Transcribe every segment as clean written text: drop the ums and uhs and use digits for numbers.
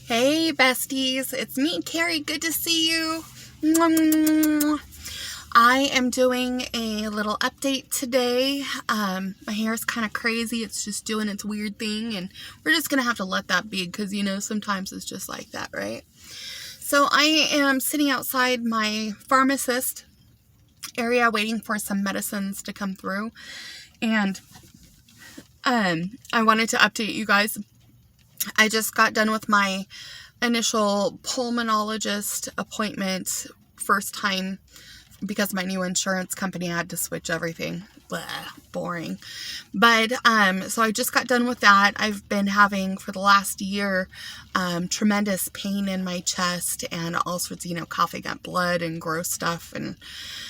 Hey besties, it's me, Carrie. Good to see you. Mwah. I am doing a little update today. My hair is kind of crazy. It's just doing its weird thing, and we're just going to have to let that be because, sometimes it's just like that, right? So I am sitting outside my pharmacist area waiting for some medicines to come through, and I wanted to update you guys. I just got done with my initial pulmonologist appointment, first time, because my new insurance company had to switch everything. Blah, boring. But, so I just got done with that. I've been having, for the last year, tremendous pain in my chest and all sorts of, coughing up blood and gross stuff. And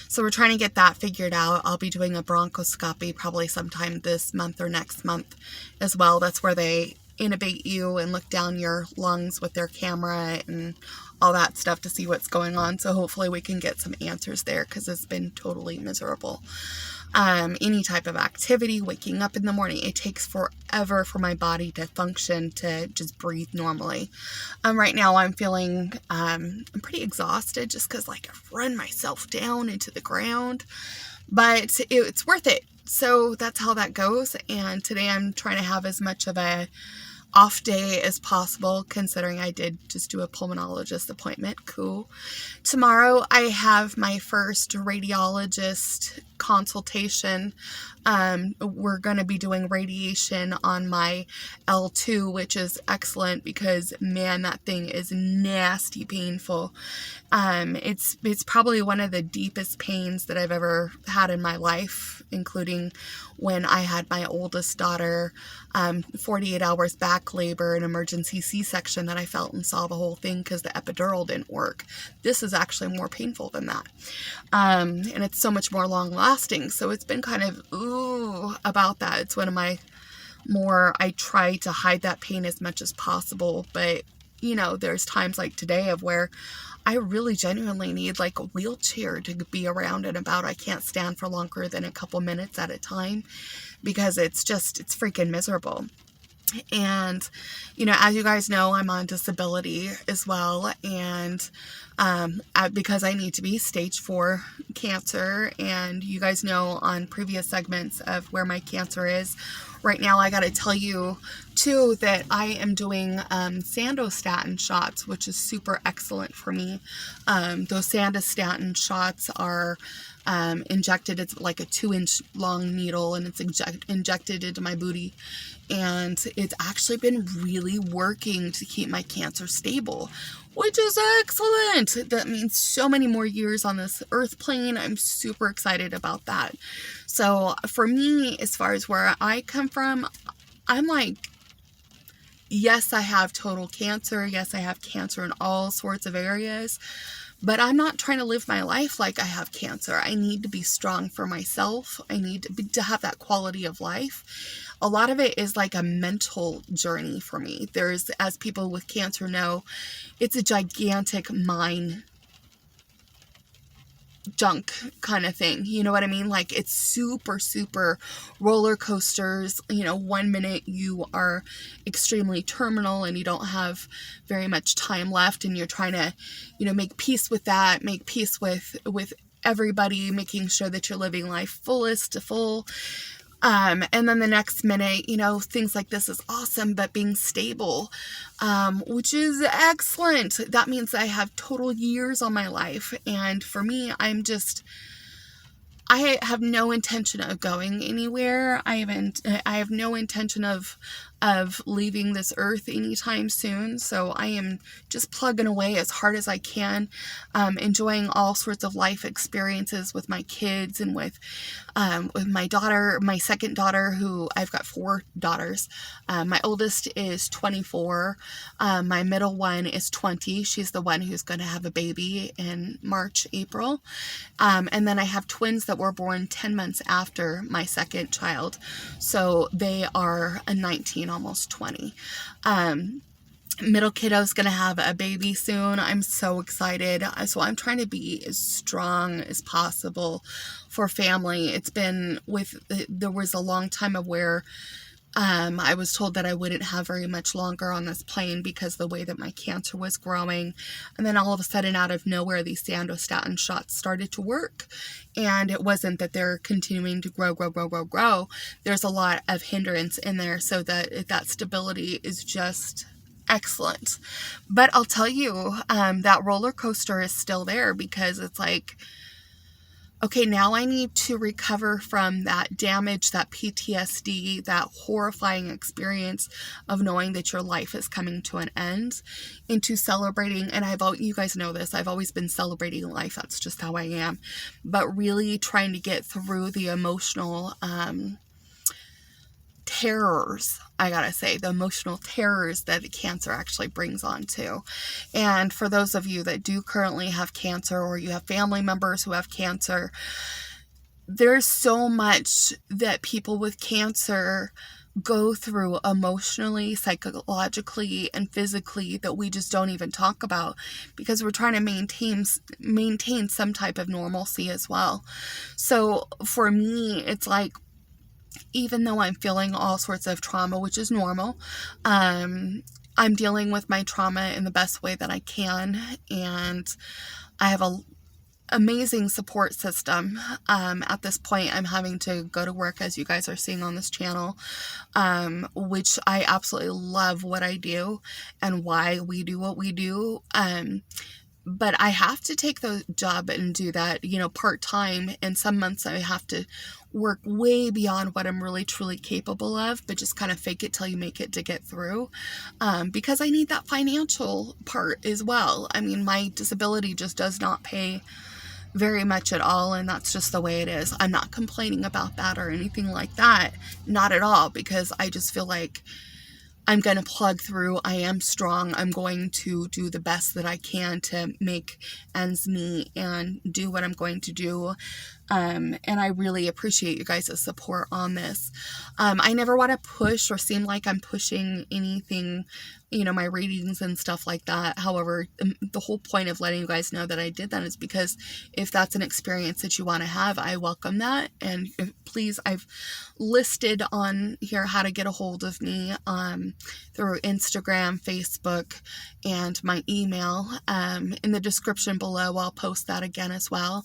so we're trying to get that figured out. I'll be doing a bronchoscopy probably sometime this month or next month as well. That's where they intubate you and look down your lungs with their camera and all that stuff to see what's going on. So hopefully we can get some answers there because it's been totally miserable. Any type of activity, waking up in the morning, it takes forever for my body to function, to just breathe normally. Right now I'm feeling, I'm pretty exhausted just because I've run myself down into the ground, but it's worth it. So that's how that goes. And today I'm trying to have as much of a off day as possible, considering I did just do a pulmonologist appointment. Cool. Tomorrow I have my first radiologist consultation. We're going to be doing radiation on my L2, which is excellent because, man, that thing is nasty painful. It's probably one of the deepest pains that I've ever had in my life, including when I had my oldest daughter, 48 hours back labor, an emergency C-section that I felt and saw the whole thing because the epidural didn't work. This is actually more painful than that. And it's so much more long lasting. So it's been kind of, about that. It's one of my I try to hide that pain as much as possible. But, there's times like today of where I really genuinely need a wheelchair to be around and about. I can't stand for longer than a couple minutes at a time because it's freaking miserable. And, as you guys know, I'm on disability as well. And because I need to be stage 4 cancer. And you guys know on previous segments of where my cancer is. Right now, I got to tell you, too, that I am doing Sandostatin shots, which is super excellent for me. Those Sandostatin shots are injected. It's like a 2-inch long needle, and it's injected into my booty. And it's actually been really working to keep my cancer stable, which is excellent. That means so many more years on this earth plane. I'm super excited about that. So for me, as far as where I come from, I'm yes, I have total cancer. Yes, I have cancer in all sorts of areas. But I'm not trying to live my life like I have cancer. I need to be strong for myself. I need to have that quality of life. A lot of it is like a mental journey for me. As people with cancer know, it's a gigantic mind junk kind of thing. You know what I mean? It's super, super roller coasters. 1 minute you are extremely terminal and you don't have very much time left, and you're trying to, make peace with that, make peace with everybody, making sure that you're living life fullest to full. And then the next minute, things like this is awesome, but being stable, which is excellent. That means I have total years on my life. And for me, I have no intention of going anywhere. I have no intention of leaving this earth anytime soon. So I am just plugging away as hard as I can, enjoying all sorts of life experiences with my kids and with my daughter, my second daughter, who I've got 4 daughters. My oldest is 24. My middle one is 20. She's the one who's going to have a baby in March, April. And then I have twins that were born 10 months after my second child. So they are a 19, almost 20. Middle kiddo's gonna have a baby soon. I'm so excited. So I'm trying to be as strong as possible for family. There was a long time of where I was told that I wouldn't have very much longer on this plane because the way that my cancer was growing. And then all of a sudden, out of nowhere, these sandostatin shots started to work. And it wasn't that they're continuing to grow. There's a lot of hindrance in there, so that stability is just excellent. But I'll tell you, that roller coaster is still there, because it's like, okay, now I need to recover from that damage, that PTSD, that horrifying experience of knowing that your life is coming to an end, into celebrating. And you guys know this, I've always been celebrating life. That's just how I am. But really trying to get through the emotional terrors, I gotta say, the emotional terrors that the cancer actually brings on too. And for those of you that do currently have cancer, or you have family members who have cancer, there's so much that people with cancer go through emotionally, psychologically, and physically that we just don't even talk about, because we're trying to maintain some type of normalcy as well. So for me, it's like, even though I'm feeling all sorts of trauma, which is normal, I'm dealing with my trauma in the best way that I can. And I have an amazing support system. At this point, I'm having to go to work, as you guys are seeing on this channel, which I absolutely love what I do and why we do what we do. But I have to take the job and do that, part-time. And some months I have to work way beyond what I'm really truly capable of, but just kind of fake it till you make it to get through, because I need that financial part as well. I mean, my disability just does not pay very much at all, and that's just the way it is. I'm not complaining about that or anything like that, not at all, because I just feel like I'm going to plug through. I am strong. I'm going to do the best that I can to make ends meet and do what I'm going to do. And I really appreciate you guys' support on this. I never want to push or seem like I'm pushing anything, my readings and stuff like that. However, the whole point of letting you guys know that I did that is because if that's an experience that you want to have, I welcome that. And please, I've listed on here how to get a hold of me through Instagram, Facebook, and my email. In the description below, I'll post that again as well.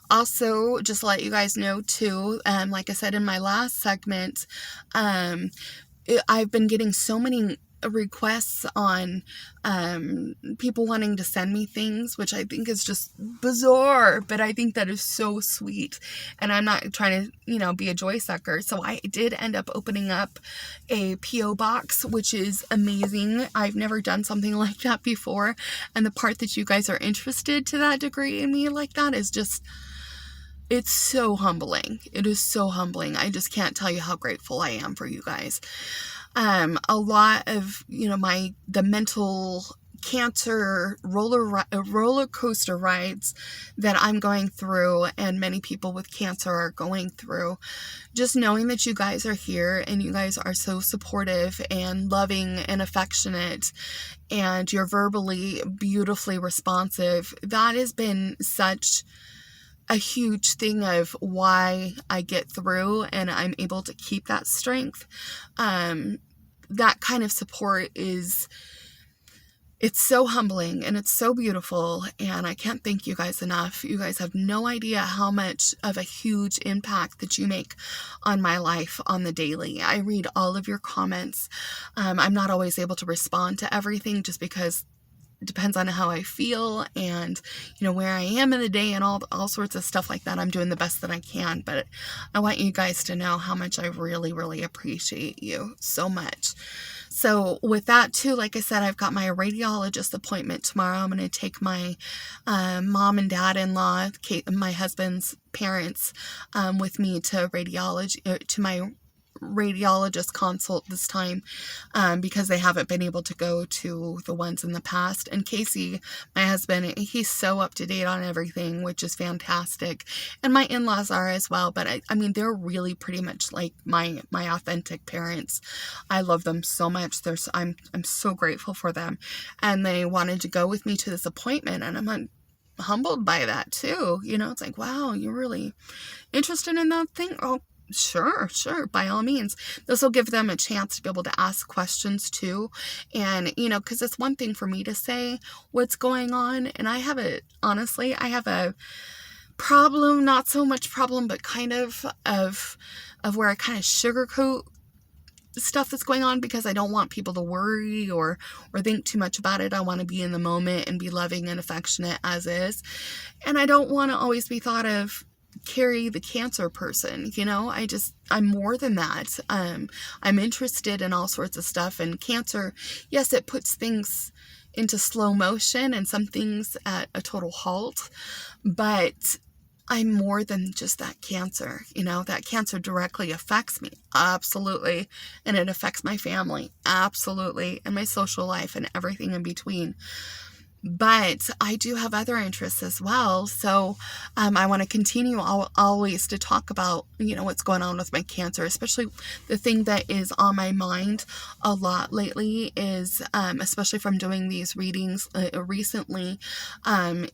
Also, just to let you guys know too, like I said in my last segment, I've been getting so many requests on people wanting to send me things, which I think is just bizarre, but I think that is so sweet. And I'm not trying to, be a joy sucker. So I did end up opening up a P.O. box, which is amazing. I've never done something like that before. And the part that you guys are interested to that degree in me like that is just, it's so humbling. It is so humbling. I just can't tell you how grateful I am for you guys. A lot of, the mental cancer roller coaster rides that I'm going through, and many people with cancer are going through, just knowing that you guys are here and you guys are so supportive and loving and affectionate, and you're verbally beautifully responsive. That has been such a huge thing of why I get through and I'm able to keep that strength. That kind of support it's so humbling and it's so beautiful, and I can't thank you guys enough. You guys have no idea how much of a huge impact that you make on my life on the daily. I read all of your comments. I'm not always able to respond to everything just because it depends on how I feel and, where I am in the day and all sorts of stuff like that. I'm doing the best that I can, but I want you guys to know how much I really, really appreciate you so much. So with that too, like I said, I've got my radiologist appointment tomorrow. I'm going to take my mom and dad-in-law, my husband's parents, with me to radiology, to my radiologist consult this time, because they haven't been able to go to the ones in the past. And Casey, my husband, he's so up to date on everything, which is fantastic. And my in-laws are as well, but I mean, they're really pretty much like my authentic parents. I love them so much. I'm so grateful for them. And they wanted to go with me to this appointment, and I'm humbled by that too. It's like, wow, you're really interested in that thing? Oh, Sure, by all means. This will give them a chance to be able to ask questions too. And, because it's one thing for me to say what's going on. And honestly, I have a problem, not so much problem, but kind of where I kind of sugarcoat stuff that's going on, because I don't want people to worry or think too much about it. I want to be in the moment and be loving and affectionate as is. And I don't want to always be thought of Carrie the cancer person. I'm more than that. I'm interested in all sorts of stuff, and cancer, yes, it puts things into slow motion and some things at a total halt, but I'm more than just that cancer. That cancer directly affects me. Absolutely. And it affects my family. Absolutely. And my social life and everything in between. But I do have other interests as well. So I want to continue always to talk about, what's going on with my cancer, especially the thing that is on my mind a lot lately is, especially from doing these readings recently,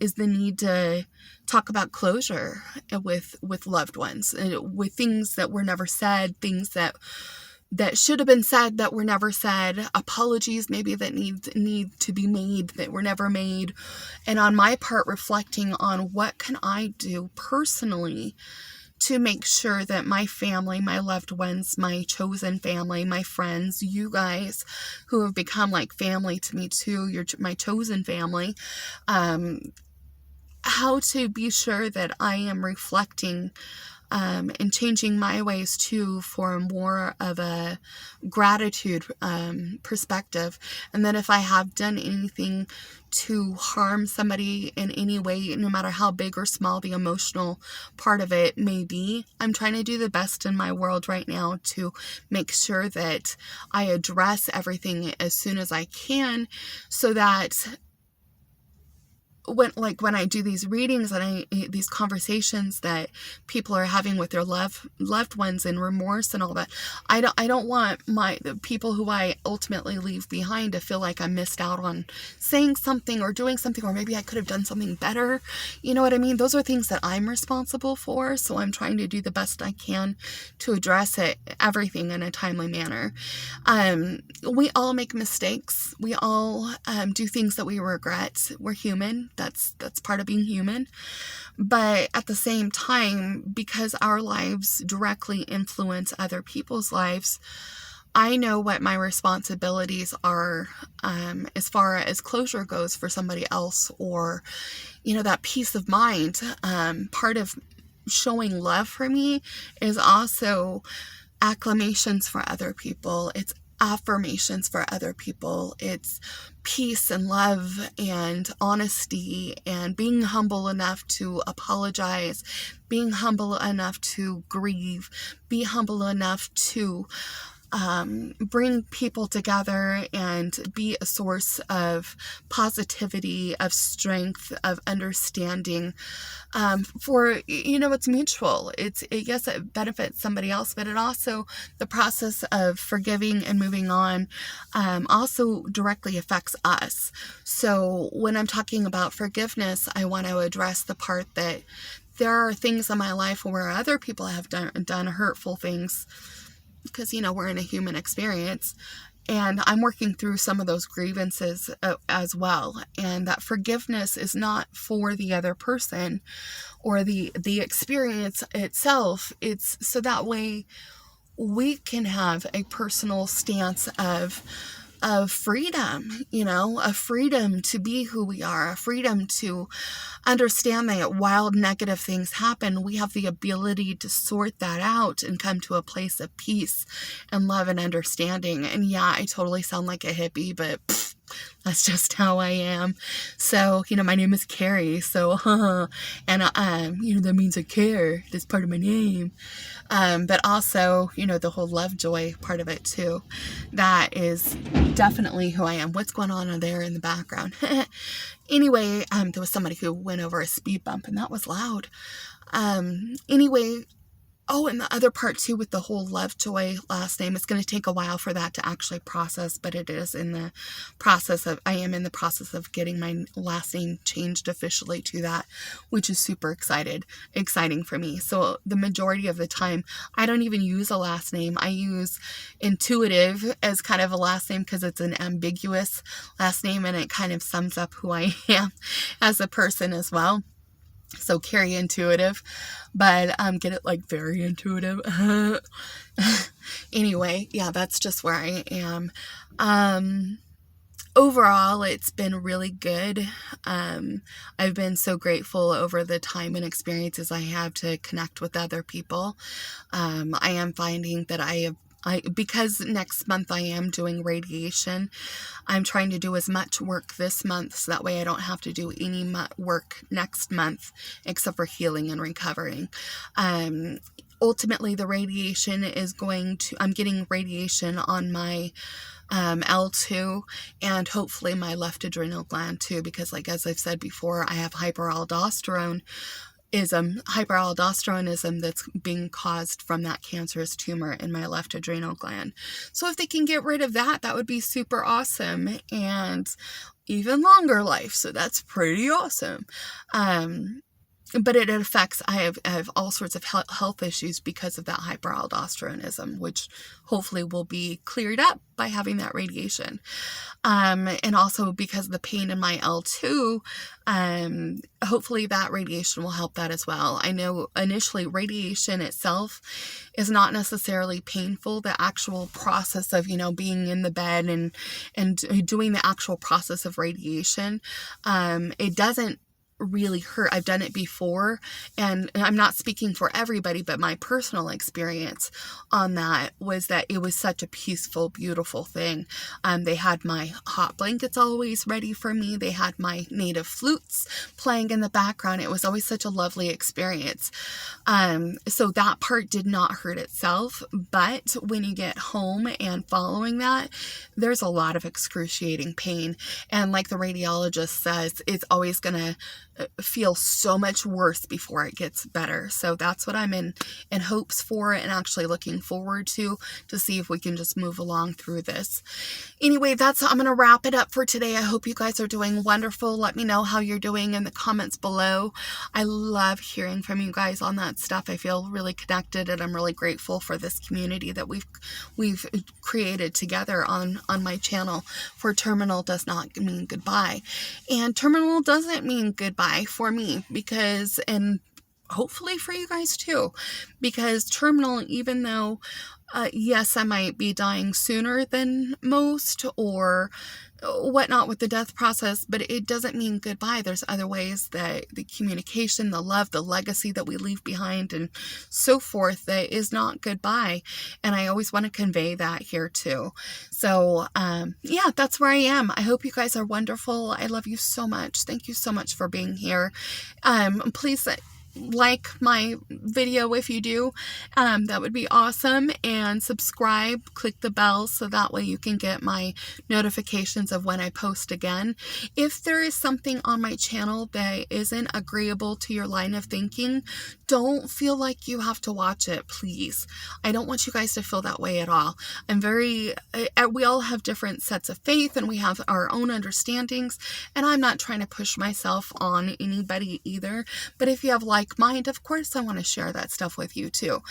is the need to talk about closure with loved ones, with things that were never said, things that should have been said that were never said, apologies maybe that need to be made that were never made, and on my part reflecting on what can I do personally to make sure that my family, my loved ones, my chosen family, my friends, you guys who have become like family to me too, my chosen family, how to be sure that I am reflecting and changing my ways too for more of a gratitude perspective. And then if I have done anything to harm somebody in any way, no matter how big or small the emotional part of it may be, I'm trying to do the best in my world right now to make sure that I address everything as soon as I can, so that when I do these readings and these conversations that people are having with their loved ones and remorse and all that, I don't want the people who I ultimately leave behind to feel like I missed out on saying something or doing something, or maybe I could have done something better. You know what I mean? Those are things that I'm responsible for. So I'm trying to do the best I can to address everything in a timely manner. We all make mistakes. We all do things that we regret. We're human. That's part of being human. But at the same time, because our lives directly influence other people's lives, I know what my responsibilities are as far as closure goes for somebody else, or, that peace of mind. Part of showing love for me is also acclamations for other people. It's affirmations for other people. It's peace and love and honesty and being humble enough to apologize, being humble enough to grieve, be humble enough to bring people together and be a source of positivity, of strength, of understanding, for, it's mutual. Yes, it benefits somebody else, but it also, the process of forgiving and moving on, also directly affects us. So when I'm talking about forgiveness, I want to address the part that there are things in my life where other people have done hurtful things, because, we're in a human experience, and I'm working through some of those grievances as well. And that forgiveness is not for the other person or the experience itself. It's so that way we can have a personal stance of freedom, a freedom to be who we are, a freedom to understand that while negative things happen, we have the ability to sort that out and come to a place of peace and love and understanding. And yeah, I totally sound like a hippie, but that's just how I am. So, my name is Carrie, so, and, that means I care. That's part of my name. But also, the whole love, joy part of it too. That is definitely who I am. What's going on there in the background? Anyway, there was somebody who went over a speed bump, and that was loud. Anyway, Oh, and the other part too with the whole Lovejoy last name, it's going to take a while for that to actually process, but it is in the process of, I am in the process of getting my last name changed officially to that, which is super exciting for me. So the majority of the time, I don't even use a last name. I use Intuitive as kind of a last name because it's an ambiguous last name and it kind of sums up who I am as a person as well. So Carrie Intuitive, but get it like very intuitive. Anyway, yeah, that's just where I am. Overall, it's been really good. I've been so grateful over the time and experiences I have to connect with other people. I am finding that because next month I am doing radiation, I'm trying to do as much work this month so that way I don't have to do any work next month except for healing and recovering. Ultimately, the radiation is I'm getting radiation on my L2 and hopefully my left adrenal gland too, because like as I've said before, I have hyperaldosteronism that's being caused from that cancerous tumor in my left adrenal gland. So if they can get rid of that, that would be super awesome and even longer life. So that's pretty awesome. But it affects, I have all sorts of health issues because of that hyperaldosteronism, which hopefully will be cleared up by having that radiation. And also because of the pain in my L2, hopefully that radiation will help that as well. I know initially radiation itself is not necessarily painful. The actual process of, being in the bed and doing the actual process of radiation, it doesn't really hurt. I've done it before, and I'm not speaking for everybody, but my personal experience on that was that it was such a peaceful, beautiful thing. They had my hot blankets always ready for me. They had my native flutes playing in the background. It was always such a lovely experience. So that part did not hurt itself, but when you get home and following that, there's a lot of excruciating pain. And like the radiologist says, it's always going to feel so much worse before it gets better. So that's what I'm in hopes for and actually looking forward to see if we can just move along through this. Anyway, I'm going to wrap it up for today. I hope you guys are doing wonderful. Let me know how you're doing in the comments below. I love hearing from you guys on that stuff. I feel really connected and I'm really grateful for this community that we've created together on my channel. For terminal does not mean goodbye. And terminal doesn't mean goodbye for me and hopefully for you guys too, because terminal, even though yes, I might be dying sooner than most or whatnot with the death process, but it doesn't mean goodbye. There's other ways that the communication, the love, the legacy that we leave behind and so forth that is not goodbye. And I always want to convey that here too. So yeah, that's where I am. I hope you guys are wonderful. I love you so much. Thank you so much for being here. Please like my video if you do, that would be awesome, and subscribe, click the bell so that way you can get my notifications of when I post again. If there is something on my channel that isn't agreeable to your line of thinking, don't feel like you have to watch it, please. I don't want you guys to feel that way at all. We all have different sets of faith and we have our own understandings, and I'm not trying to push myself on anybody either, but if you have mind, of course I want to share that stuff with you too.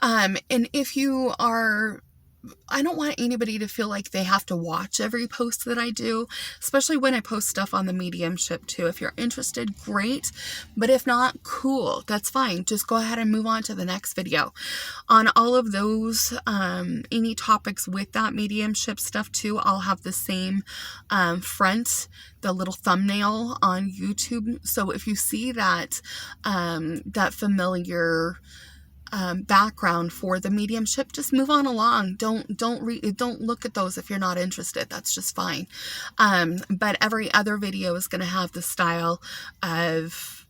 And if you are, I don't want anybody to feel like they have to watch every post that I do, especially when I post stuff on the mediumship too. If you're interested, great. But if not, cool. That's fine. Just go ahead and move on to the next video. On all of those, any topics with that mediumship stuff too, I'll have the same front, the little thumbnail on YouTube. So if you see that, that familiar background for the mediumship, just move on along. Don't look at those if you're not interested. That's just fine. But every other video is going to have the style of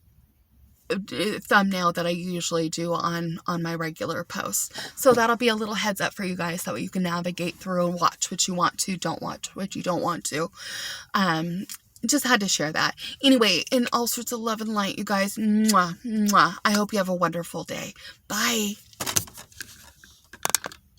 thumbnail that I usually do on my regular posts. So that'll be a little heads up for you guys, that way you can navigate through and watch what you want to, don't watch what you don't want to. Just had to share that. Anyway, in all sorts of love and light, you guys, mwah, mwah. I hope you have a wonderful day. Bye.